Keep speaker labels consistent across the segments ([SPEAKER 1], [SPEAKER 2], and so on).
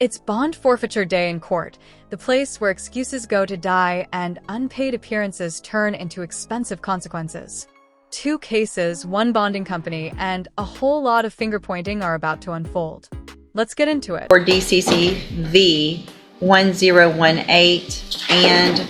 [SPEAKER 1] It's bond forfeiture day in court, the place where excuses go to die and unpaid appearances turn into expensive consequences. 2 cases, 1 bonding company, and a whole lot of finger-pointing are about to unfold. Let's get into it.
[SPEAKER 2] Or DCC v. 1018, and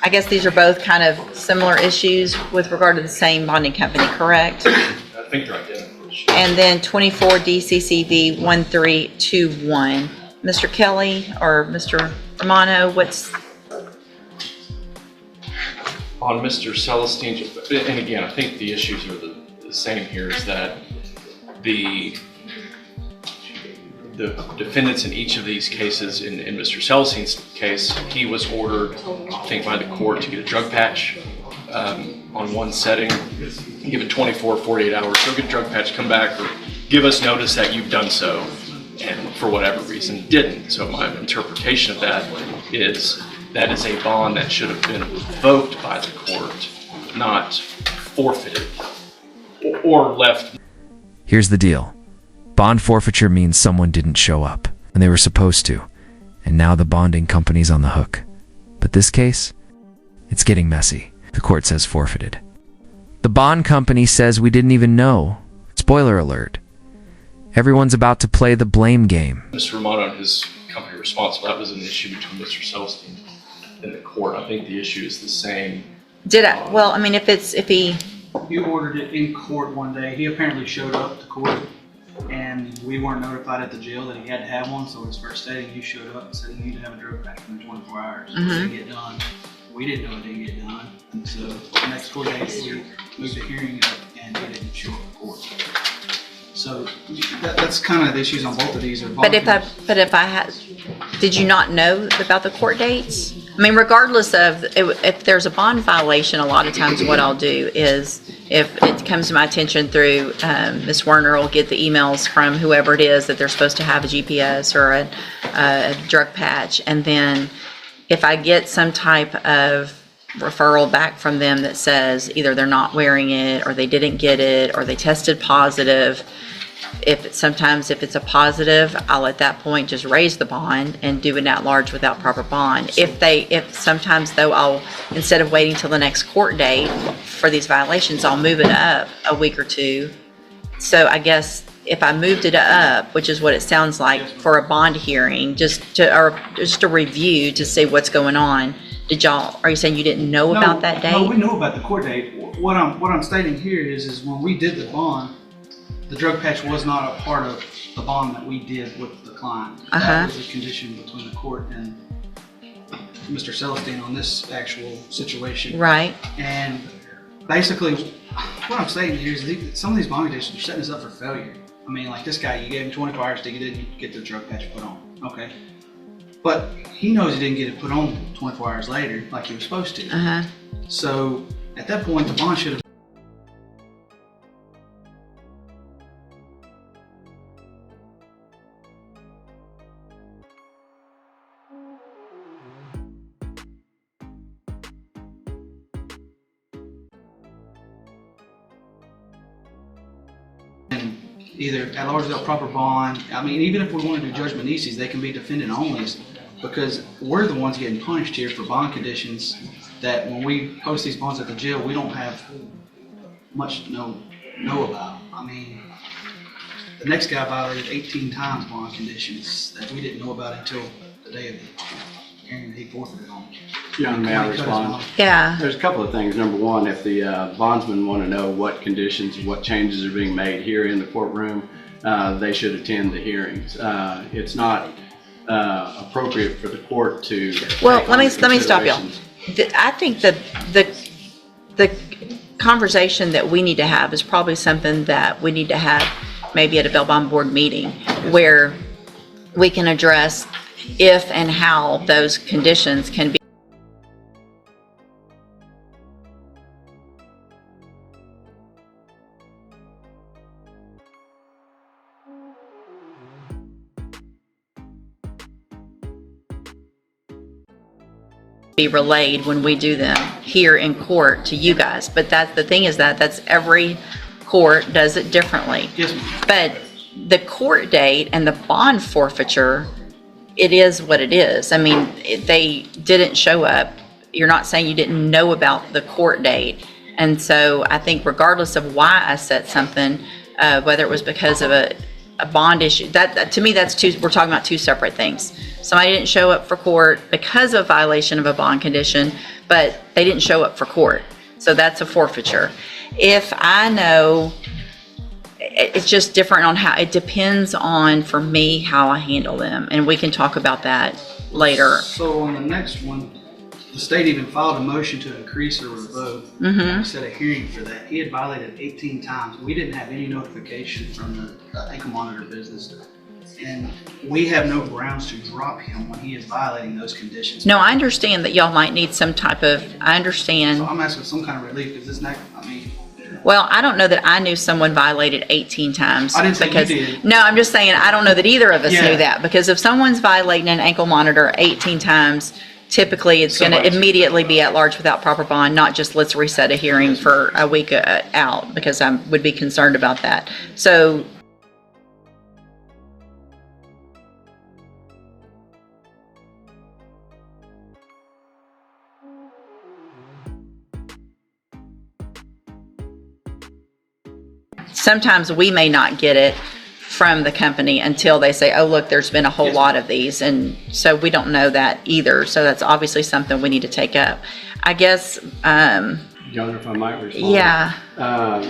[SPEAKER 2] I guess these are both kind of similar issues with regard to the same bonding company, correct?
[SPEAKER 3] I think they're identical.
[SPEAKER 2] And then 24 DCC v. 1321. Mr. Kelly or Mr. Romano, what's...
[SPEAKER 3] On Mr. Celestine, and again, I think the issues are the same here, is that the defendants in each of these cases, in Mr. Celestine's case, he was ordered, I think, by the court to get a drug patch on one setting, given 24, 48 hours, go get a drug patch, come back, or give us notice that you've done so, and for whatever reason didn't. So my interpretation of that is a bond that should have been revoked by the court, not forfeited or left.
[SPEAKER 4] Here's the deal. Bond forfeiture means someone didn't show up, and they were supposed to, and now the bonding company's on the hook. But this case, it's getting messy. The court says forfeited. The bond company says we didn't even know. Spoiler alert. Everyone's about to play the blame game.
[SPEAKER 3] Mr. Romano and his company responsible, that was an issue between Mr. Celestine and the court. I think the issue is the same.
[SPEAKER 2] Well, I mean, if he...
[SPEAKER 5] You ordered it in court one day. He apparently showed up to court, and we weren't notified at the jail that he had to have one, so his first setting, you showed up and said you need to have a drug patch within 24 hours. It didn't get done. We didn't know it didn't get done. And so the next 4 days, we moved the hearing up, and he didn't show up to court. So that's kind of the issues on both of these.
[SPEAKER 2] But if I had, did you not know about the court dates? I mean, regardless of if there's a bond violation, a lot of times what I'll do is, if it comes to my attention through Ms. Werner will get the emails from whoever it is that they're supposed to have a GPS or a drug patch, and then if I get some type of referral back from them that says either they're not wearing it or they didn't get it or they tested positive, sometimes if it's a positive, I'll at that point just raise the bond and do it at large without proper bond. If sometimes though, I'll, instead of waiting till the next court date for these violations, I'll move it up a week or 2. So I guess if I moved it up, which is what it sounds like for a bond hearing, just a review to see what's going on. Are you saying you didn't know about that date?
[SPEAKER 5] No, we knew about the court date. What I'm stating here is when we did the bond, the drug patch was not a part of the bond that we did with the client. That was a condition between the court and Mr. Celestine on this actual situation.
[SPEAKER 2] Right.
[SPEAKER 5] And basically, what I'm saying here is some of these bond conditions are setting us up for failure. I mean, like this guy, you gave him 24 hours to get the drug patch put on. Okay. But he knows he didn't get it put on 24 hours later like he was supposed to. So at that point, the bond should have either at large without proper bond. I mean, even if we want to do judgment ACCUSES, they can be defendant onlys, because we're the ones getting punished here for bond conditions that when we post these bonds at the jail, we don't have much to know about. I mean, the next guy violated 18 times bond conditions that we didn't know about until the day of the hearing that he forfeited on.
[SPEAKER 6] Yeah, may I respond?
[SPEAKER 2] Yeah.
[SPEAKER 6] There's a couple of things. Number one, if the bondsmen want to know what conditions, what changes are being made here in the courtroom, they should attend the hearings. It's not appropriate for the court to.
[SPEAKER 2] Well, let me stop y'all. I think the conversation that we need to have is probably something that we need to have maybe at a bail bond board meeting, where we can address if and how those conditions can be relayed when we do them here in court to you guys. But the thing is that's every court does it differently.
[SPEAKER 5] Yes, ma'am.
[SPEAKER 2] But the court date and the bond forfeiture it is what it is. I mean, they didn't show up. You're not saying you didn't know about the court date. And so I think regardless of why I set something, whether it was because of a bond issue, that to me, we're talking about two separate things. Somebody didn't show up for court because of violation of a bond condition, but they didn't show up for court. So that's a forfeiture. If I know, it's just different on how, it depends on, for me, how I handle them. And we can talk about that later.
[SPEAKER 5] So on the next one, the state even filed a motion to increase or revoke.
[SPEAKER 2] Mm-hmm.
[SPEAKER 5] We set a hearing for that. He had violated 18 times. We didn't have any notification from the ankle monitor business. And we have no grounds to drop him when he is violating those conditions.
[SPEAKER 2] No, I understand that y'all might need some type of, I understand.
[SPEAKER 5] So I'm asking some kind of relief because this next,
[SPEAKER 2] Well, I don't know that I knew someone violated 18 times.
[SPEAKER 5] I didn't say
[SPEAKER 2] because,
[SPEAKER 5] you did.
[SPEAKER 2] No, I'm just saying I don't know that either of us
[SPEAKER 5] Yeah.
[SPEAKER 2] knew that. Because if someone's violating an ankle monitor 18 times, typically it's going to
[SPEAKER 5] Somebody's-
[SPEAKER 2] immediately be at large without proper bond, not just let's reset a hearing for a week out, because I would be concerned about that. So sometimes we may not get it from the company until they say, oh, look, there's been a whole lot of these. And so we don't know that either. So that's obviously something we need to take up. I guess,
[SPEAKER 6] Governor, if I might respond.
[SPEAKER 2] yeah.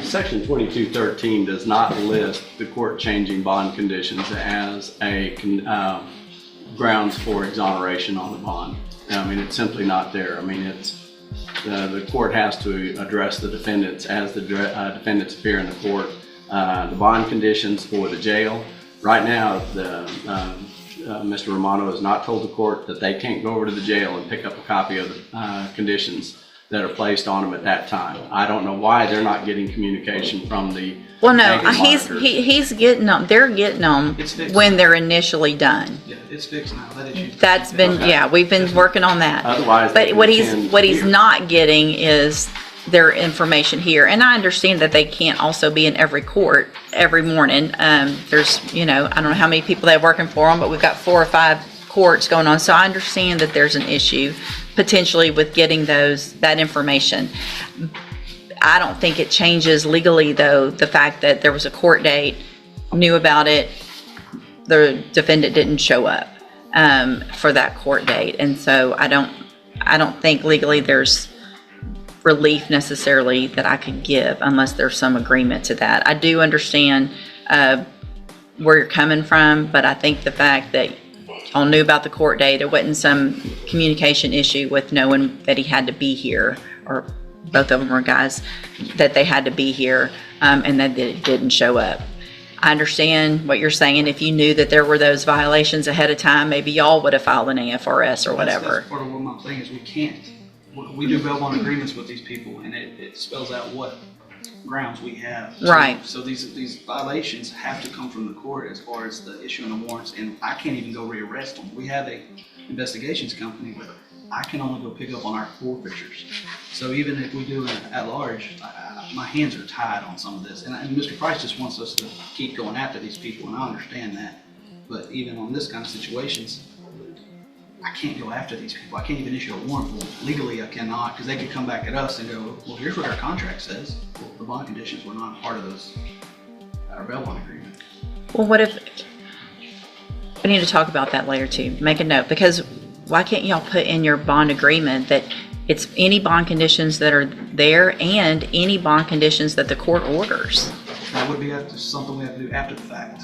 [SPEAKER 6] Section 2213 does not list the court changing bond conditions as a grounds for exoneration on the bond. I mean, it's simply not there. I mean, it's the court has to address the defendants as the defendants appear in the court. The bond conditions for the jail. Right now, Mr. Romano has not told the court that they can't go over to the jail and pick up a copy of the conditions that are placed on them at that time. I don't know why they're not getting communication from the
[SPEAKER 2] Well, no,
[SPEAKER 6] ankle
[SPEAKER 2] he's
[SPEAKER 6] monitor.
[SPEAKER 2] getting them. They're getting them
[SPEAKER 5] It's fixed.
[SPEAKER 2] when they're initially done.
[SPEAKER 5] yeah, it's fixed now. That issue.
[SPEAKER 2] That's been,
[SPEAKER 6] Okay.
[SPEAKER 2] yeah, we've been working on that.
[SPEAKER 6] Otherwise, they
[SPEAKER 2] But
[SPEAKER 6] can
[SPEAKER 2] what
[SPEAKER 6] attend
[SPEAKER 2] he's
[SPEAKER 6] here.
[SPEAKER 2] not getting is their information here. And I understand that they can't also be in every court every morning. There's, I don't know how many people they have working for them, but we've got 4 or 5 courts going on. So I understand that there's an issue potentially with getting that information. I don't think it changes legally, though, the fact that there was a court date, knew about it, the defendant didn't show up for that court date. And so I don't think legally there's relief necessarily that I could give unless there's some agreement to that. I do understand where you're coming from, but I think the fact that y'all knew about the court date, it wasn't some communication issue with knowing that he had to be here, or both of them were guys, that they had to be here, and that it didn't show up. I understand what you're saying. If you knew that there were those violations ahead of time, maybe y'all would have filed an AFRS or whatever.
[SPEAKER 5] That's part of what my thing is. We can't. We do bail bond agreements with these people, and it spells out what grounds we have.
[SPEAKER 2] Right.
[SPEAKER 5] So these violations have to come from the court as far as the issuing of warrants, and I can't even go rearrest them. We have a investigations company, but I can only go pick up on our forfeitures. So even if we do it at large, my hands are tied on some of this. And Mr. Price just wants us to keep going after these people, and I understand that. But even on this kind of situations, I can't go after these people. I can't even issue a warrant for them. Legally, I cannot, because they could come back at us and go, well, here's what our contract says. Well, the bond conditions were not part of our bail bond agreement.
[SPEAKER 2] Well, what if, we need to talk about that later too. Make a note, because why can't y'all put in your bond agreement that it's any bond conditions that are there and any bond conditions that the court orders?
[SPEAKER 5] That would be something we have to do after the fact.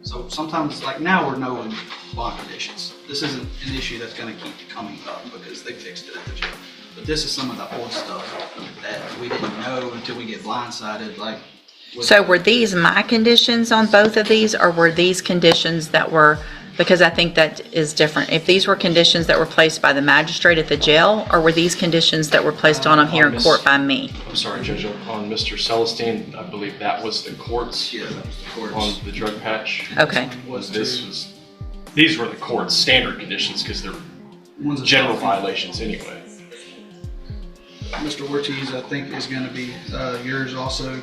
[SPEAKER 5] So sometimes, like now, we're knowing bond conditions. This isn't an issue that's going to keep coming up because they fixed it at the jail. But this is some of the old stuff that we didn't know until we get blindsided. Like,
[SPEAKER 2] So were these my conditions on both of these, or were these conditions that were, because I think that is different. If these were conditions that were placed by the magistrate at the jail, or were these conditions that were placed on them here in court by me?
[SPEAKER 3] I'm sorry, Judge, on Mr. Celestine, I believe that was the court's
[SPEAKER 5] yeah, that was the court's.
[SPEAKER 3] on the drug patch.
[SPEAKER 2] Okay.
[SPEAKER 3] These were the court's standard conditions because they're
[SPEAKER 5] One's a
[SPEAKER 3] general
[SPEAKER 5] felony.
[SPEAKER 3] violations anyway.
[SPEAKER 5] Mr. Ortiz, I think, is going to be yours also.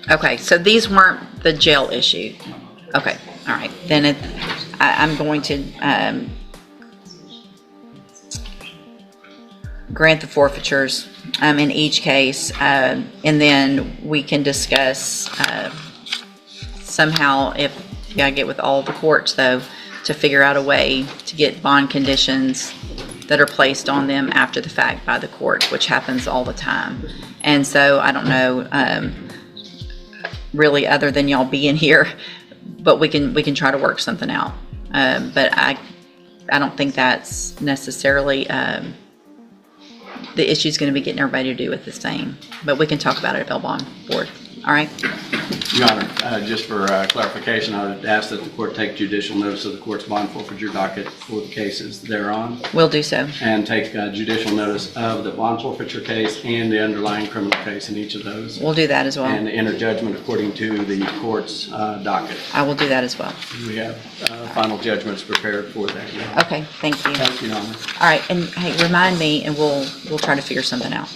[SPEAKER 2] Okay, so these weren't the jail issue. Okay, all right. Then I'm going to grant the forfeitures in each case, and then we can discuss somehow if I get with all the courts, though, to figure out a way to get bond conditions that are placed on them after the fact by the court, which happens all the time. And so I don't know, really, other than y'all being here, but we can try to work something out. But I don't think that's necessarily the issue is going to be getting everybody to do with the same. But we can talk about it at Bail Bond Board. All right.
[SPEAKER 6] Your Honor, just for clarification, I would ask that the court take judicial notice of the court's bond forfeiture docket for the cases thereon,
[SPEAKER 2] We'll do so.
[SPEAKER 6] and take judicial notice of the bond forfeiture case and the underlying criminal case in each of those,
[SPEAKER 2] We'll do that as well.
[SPEAKER 6] and enter judgment according to the court's docket.
[SPEAKER 2] I will do that as well.
[SPEAKER 6] We have final judgments prepared for that. Your Honor.
[SPEAKER 2] Okay, thank you.
[SPEAKER 6] Thank you, Your Honor.
[SPEAKER 2] All right, and hey, remind me, and we'll try to figure something out.